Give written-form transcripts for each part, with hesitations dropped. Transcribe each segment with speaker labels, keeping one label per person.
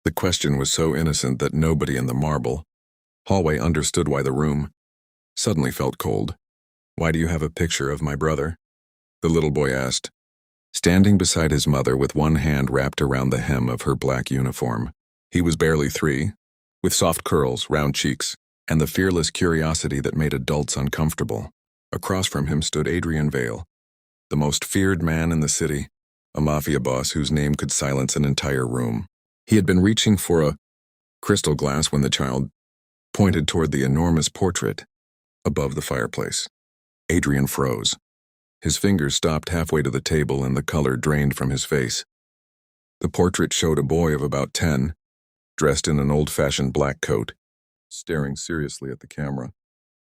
Speaker 1: The question was so innocent that nobody in the marble hallway understood why the room suddenly felt cold. "Why do you have a picture of my brother?" the little boy asked, standing beside his mother with one hand wrapped around the hem of her black uniform. He was barely 3, with soft curls, round cheeks, and the fearless curiosity that made adults uncomfortable. Across from him stood Adrian Vale, the most feared man in the city, a mafia boss whose name could silence an entire room. He had been reaching for a crystal glass when the child pointed toward the enormous portrait above the fireplace. Adrian froze. His fingers stopped halfway to the table and the color drained from his face. The portrait showed a boy of about 10, dressed in an old-fashioned black coat, staring seriously at the camera.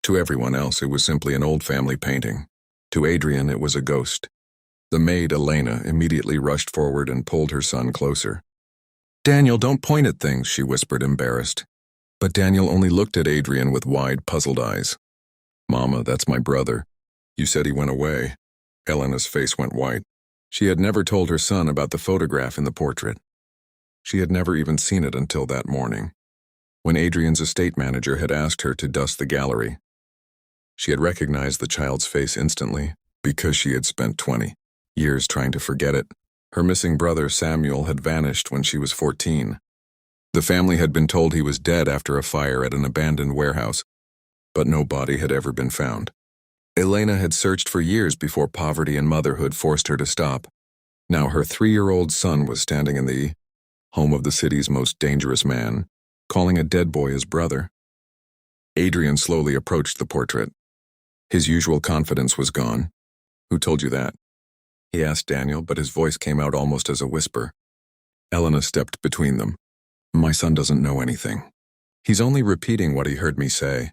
Speaker 1: To everyone else, it was simply an old family painting. To Adrian, it was a ghost. The maid, Elena, immediately rushed forward and pulled her son closer. "Daniel, don't point at things," she whispered, embarrassed. But Daniel only looked at Adrian with wide, puzzled eyes. "Mama, that's my brother. You said he went away." Elena's face went white. She had never told her son about the photograph in the portrait. She had never even seen it until that morning, when Adrian's estate manager had asked her to dust the gallery. She had recognized the child's face instantly, because she had spent 20 years trying to forget it. Her missing brother, Samuel, had vanished when she was 14. The family had been told he was dead after a fire at an abandoned warehouse, but no body had ever been found. Elena had searched for years before poverty and motherhood forced her to stop. Now her 3-year-old son was standing in the home of the city's most dangerous man, calling a dead boy his brother. Adrian slowly approached the portrait. His usual confidence was gone. "Who told you that?" he asked Daniel, but his voice came out almost as a whisper. Elena stepped between them. "My son doesn't know anything. He's only repeating what he heard me say."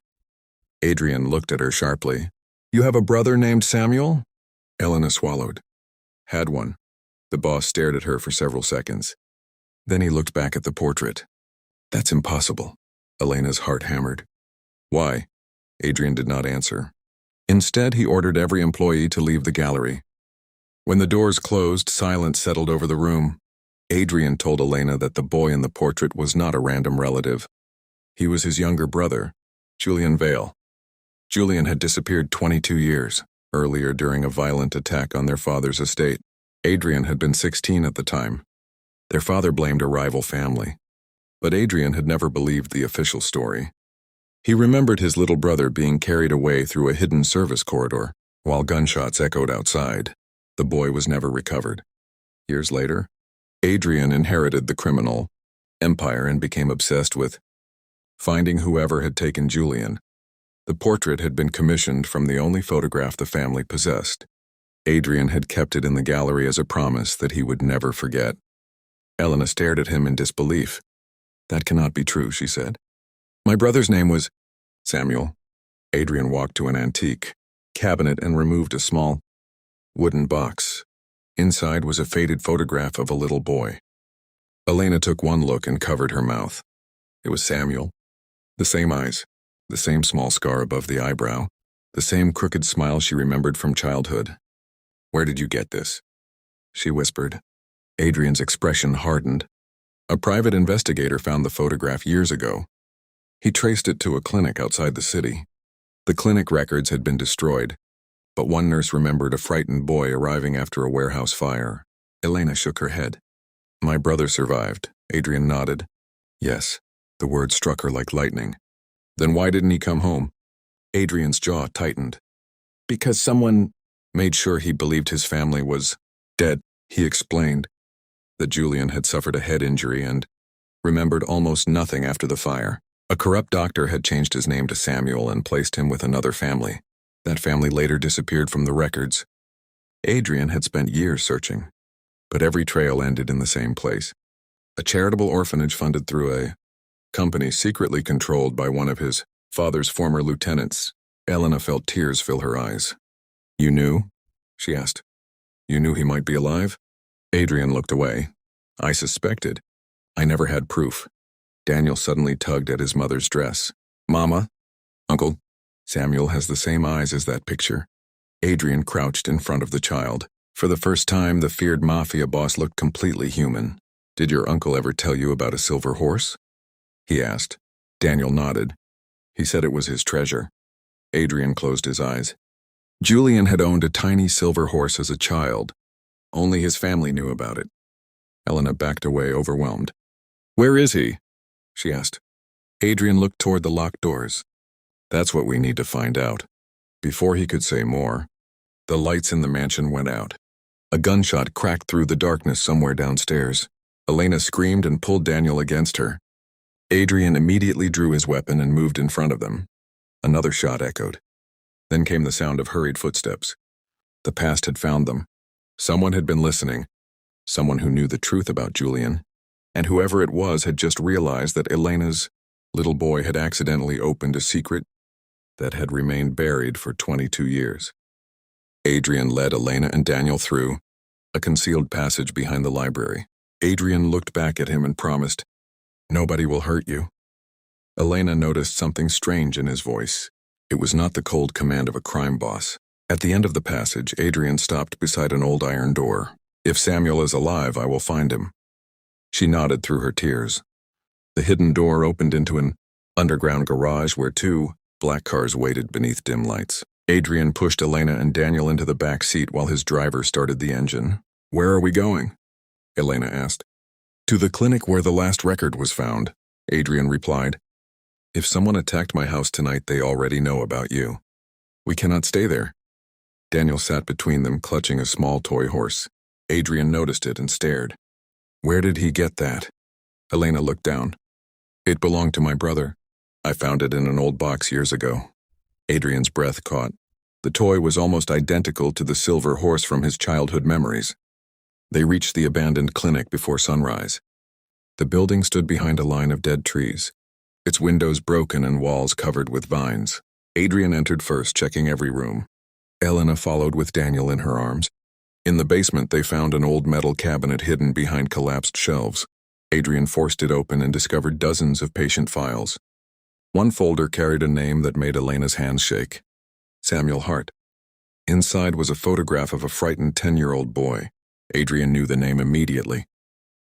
Speaker 1: Adrian looked at her sharply. "You have a brother named Samuel?" Elena swallowed. "Had one." The boss stared at her for several seconds. Then he looked back at the portrait. "That's impossible." Elena's heart hammered. "Why?" Adrian did not answer. Instead, he ordered every employee to leave the gallery. When the doors closed, silence settled over the room. Adrian told Elena that the boy in the portrait was not a random relative. He was his younger brother, Julian Vale. Julian had disappeared 22 years earlier during a violent attack on their father's estate. Adrian had been 16 at the time. Their father blamed a rival family, but Adrian had never believed the official story. He remembered his little brother being carried away through a hidden service corridor while gunshots echoed outside. The boy was never recovered. Years later, Adrian inherited the criminal empire and became obsessed with finding whoever had taken Julian. The portrait had been commissioned from the only photograph the family possessed. Adrian had kept it in the gallery as a promise that he would never forget. Elena stared at him in disbelief. "That cannot be true," she said. "My brother's name was Samuel." Adrian walked to an antique cabinet and removed a small wooden box. Inside was a faded photograph of a little boy. Elena took one look and covered her mouth. It was Samuel. The same eyes, the same small scar above the eyebrow, the same crooked smile she remembered from childhood. "Where did you get this?" she whispered. Adrian's expression hardened. "A private investigator found the photograph years ago. He traced it to a clinic outside the city. The clinic records had been destroyed, but one nurse remembered a frightened boy arriving after a warehouse fire." Elena shook her head. "My brother survived." Adrian nodded. "Yes." The word struck her like lightning. "Then why didn't he come home?" Adrian's jaw tightened. "Because someone made sure he believed his family was dead." He explained that Julian had suffered a head injury and remembered almost nothing after the fire. A corrupt doctor had changed his name to Samuel and placed him with another family. That family later disappeared from the records. Adrian had spent years searching, but every trail ended in the same place. A charitable orphanage funded through a company secretly controlled by one of his father's former lieutenants. Elena felt tears fill her eyes. "You knew?" she asked. "You knew he might be alive?" Adrian looked away. "I suspected. I never had proof." Daniel suddenly tugged at his mother's dress. "Mama? Uncle? Samuel has the same eyes as that picture." Adrian crouched in front of the child. For the first time, the feared mafia boss looked completely human. Did your uncle ever tell you about a silver horse? He asked. Daniel nodded. He said it was his treasure. Adrian closed his eyes. Julian had owned a tiny silver horse as a child. Only his family knew about it. Elena backed away, overwhelmed. Where is he? She asked. Adrian looked toward the locked doors. That's what we need to find out. Before he could say more, the lights in the mansion went out. A gunshot cracked through the darkness somewhere downstairs. Elena screamed and pulled Daniel against her. Adrian immediately drew his weapon and moved in front of them. Another shot echoed. Then came the sound of hurried footsteps. The past had found them. Someone had been listening. Someone who knew the truth about Julian. And whoever it was had just realized that Elena's little boy had accidentally opened a secret that had remained buried for 22 years. Adrian led Elena and Daniel through a concealed passage behind the library. Adrian looked back at him and promised, "Nobody will hurt you." Elena noticed something strange in his voice. It was not the cold command of a crime boss. At the end of the passage, Adrian stopped beside an old iron door. "If Samuel is alive, I will find him." She nodded through her tears. The hidden door opened into an underground garage where two black cars waited beneath dim lights. Adrian pushed Elena and Daniel into the back seat while his driver started the engine. "Where are we going?" Elena asked. "To the clinic where the last record was found," Adrian replied. "If someone attacked my house tonight, they already know about you. We cannot stay there." Daniel sat between them, clutching a small toy horse. Adrian noticed it and stared. "Where did he get that?" Elena looked down. "It belonged to my brother. I found it in an old box years ago." Adrian's breath caught. The toy was almost identical to the silver horse from his childhood memories. They reached the abandoned clinic before sunrise. The building stood behind a line of dead trees, its windows broken and walls covered with vines. Adrian entered first, checking every room. Elena followed with Daniel in her arms. In the basement, they found an old metal cabinet hidden behind collapsed shelves. Adrian forced it open and discovered dozens of patient files. One folder carried a name that made Elena's hands shake. Samuel Hart. Inside was a photograph of a frightened 10-year-old boy. Adrian knew the name immediately.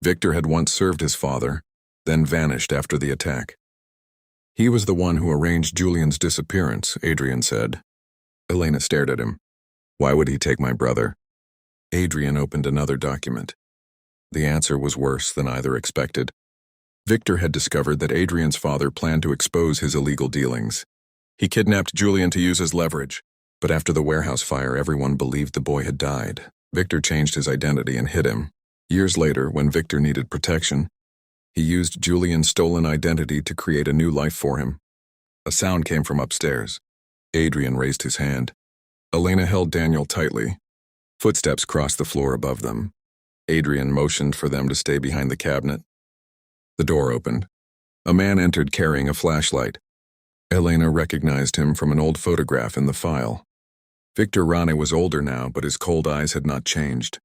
Speaker 1: Victor had once served his father, then vanished after the attack. He was the one who arranged Julian's disappearance, Adrian said. Elena stared at him. Why would he take my brother? Adrian opened another document. The answer was worse than either expected. Victor had discovered that Adrian's father planned to expose his illegal dealings. He kidnapped Julian to use as leverage, but after the warehouse fire, everyone believed the boy had died. Victor changed his identity and hid him. Years later, when Victor needed protection, he used Julian's stolen identity to create a new life for him. A sound came from upstairs. Adrian raised his hand. Elena held Daniel tightly. Footsteps crossed the floor above them. Adrian motioned for them to stay behind the cabinet. The door opened. A man entered carrying a flashlight. Elena recognized him from an old photograph in the file. Victor Rane was older now, but his cold eyes had not changed.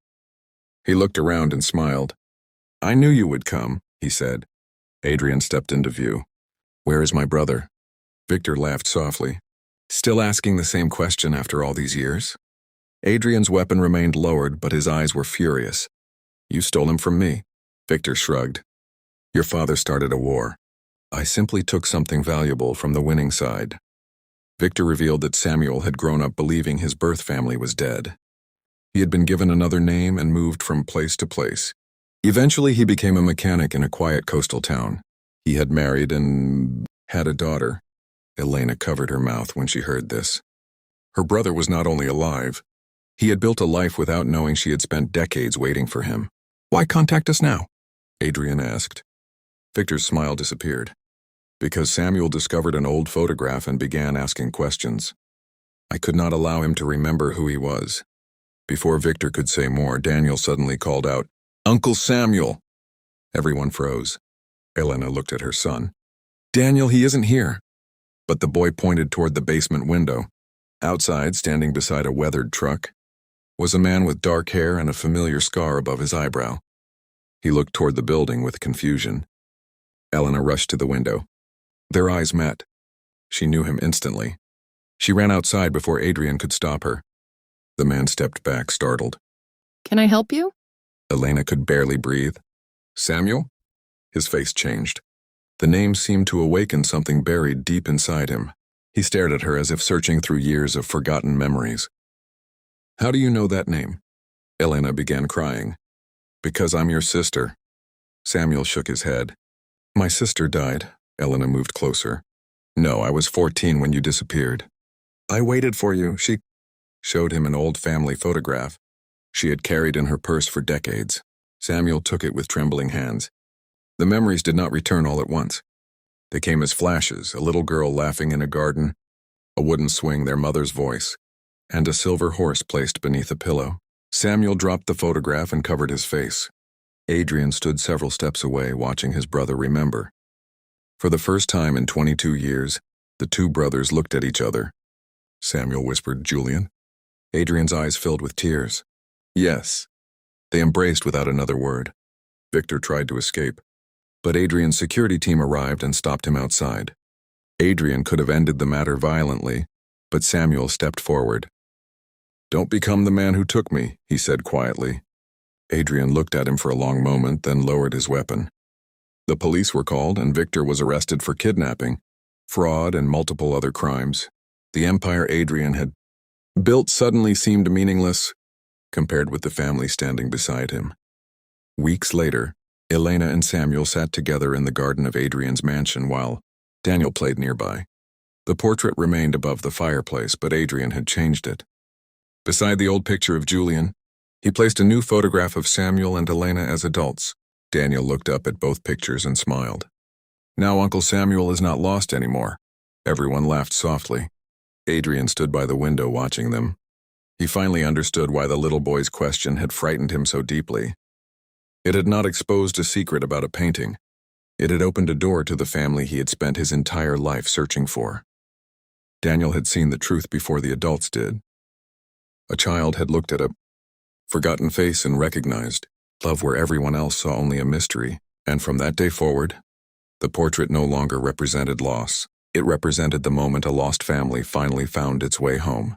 Speaker 1: He looked around and smiled. "I knew you would come," he said. Adrian stepped into view. "Where is my brother?" Victor laughed softly. "Still asking the same question after all these years?" Adrian's weapon remained lowered, but his eyes were furious. "You stole him from me." Victor shrugged. "Your father started a war. I simply took something valuable from the winning side." Victor revealed that Samuel had grown up believing his birth family was dead. He had been given another name and moved from place to place. Eventually, he became a mechanic in a quiet coastal town. He had married and had a daughter. Elena covered her mouth when she heard this. Her brother was not only alive, he had built a life without knowing she had spent decades waiting for him. "Why contact us now?" Adrian asked. Victor's smile disappeared. "Because Samuel discovered an old photograph and began asking questions. I could not allow him to remember who he was." Before Victor could say more, Daniel suddenly called out, "Uncle Samuel!" Everyone froze. Elena looked at her son. "Daniel, he isn't here." But the boy pointed toward the basement window. Outside, standing beside a weathered truck, was a man with dark hair and a familiar scar above his eyebrow. He looked toward the building with confusion. Elena rushed to the window. Their eyes met. She knew him instantly. She ran outside before Adrian could stop her. The man stepped back, startled.
Speaker 2: "Can I help you?"
Speaker 1: Elena could barely breathe. Samuel? His face changed. The name seemed to awaken something buried deep inside him. He stared at her as if searching through years of forgotten memories. How do you know that name? Elena began crying. Because I'm your sister. Samuel shook his head. My sister died. Elena moved closer. No, I was 14 when you disappeared. I waited for you. She showed him an old family photograph she had carried in her purse for decades. Samuel took it with trembling hands. The memories did not return all at once. They came as flashes, a little girl laughing in a garden, a wooden swing, their mother's voice, and a silver horse placed beneath a pillow. Samuel dropped the photograph and covered his face. Adrian stood several steps away, watching his brother remember. For the first time in 22 years, the two brothers looked at each other. Samuel whispered, Julian? Adrian's eyes filled with tears. Yes. They embraced without another word. Victor tried to escape, but Adrian's security team arrived and stopped him outside. Adrian could have ended the matter violently, but Samuel stepped forward. Don't become the man who took me, he said quietly. Adrian looked at him for a long moment, then lowered his weapon. The police were called, and Victor was arrested for kidnapping, fraud, and multiple other crimes. The empire Adrian had built suddenly seemed meaningless compared with the family standing beside him. Weeks later, Elena and Samuel sat together in the garden of Adrian's mansion while Daniel played nearby. The portrait remained above the fireplace, but Adrian had changed it. Beside the old picture of Julian, he placed a new photograph of Samuel and Elena as adults. Daniel looked up at both pictures and smiled. Now Uncle Samuel is not lost anymore. Everyone laughed softly. Adrian stood by the window watching them. He finally understood why the little boy's question had frightened him so deeply. It had not exposed a secret about a painting. It had opened a door to the family he had spent his entire life searching for. Daniel had seen the truth before the adults did. A child had looked at a forgotten face and recognized love where everyone else saw only a mystery, and from that day forward, the portrait no longer represented loss. It represented the moment a lost family finally found its way home.